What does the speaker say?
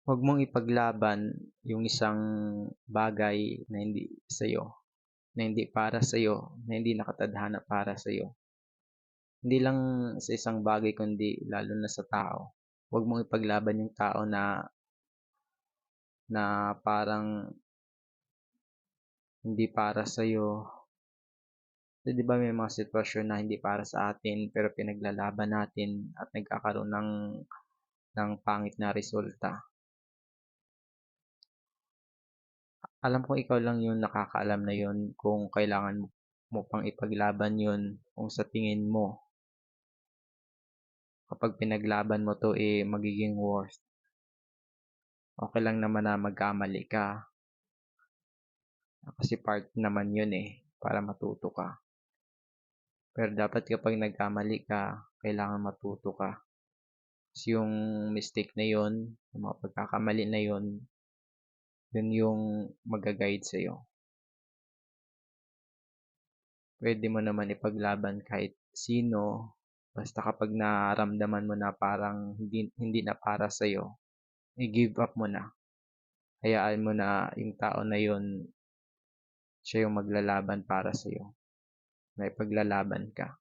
Huwag mong ipaglaban yung isang bagay na hindi sa'yo, na hindi para sa'yo, na hindi nakatadhana para sa'yo. Hindi lang sa isang bagay kundi lalo na sa tao. Huwag mong ipaglaban yung tao na parang hindi para sa'yo. Kasi 'di ba may mga sitwasyon na hindi para sa atin pero pinaglalaban natin at nagkakaroon ng pangit na resulta. Alam kong ikaw lang yung nakakaalam na yun kung kailangan mo pang ipaglaban yun kung sa tingin mo kapag pinaglaban mo 'to, magiging worst. Okey lang naman na magkamali ka kasi part naman yun, para matuto ka. Pero dapat kapag nagkamali ka, kailangan matuto ka. Ta's yung mistake na yun, yung mga pagkakamali na yun, yun yung magga-guide sa'yo. Puwede mo naman ipaglaban kahit sino, basta kapag nararamdaman mo na parang hindi hindi na para sa'yo, i-give up mo na. Hayaan mo na yung tao na yun, siya yung maglalaban para sa'yo, na ipaglalaban ka.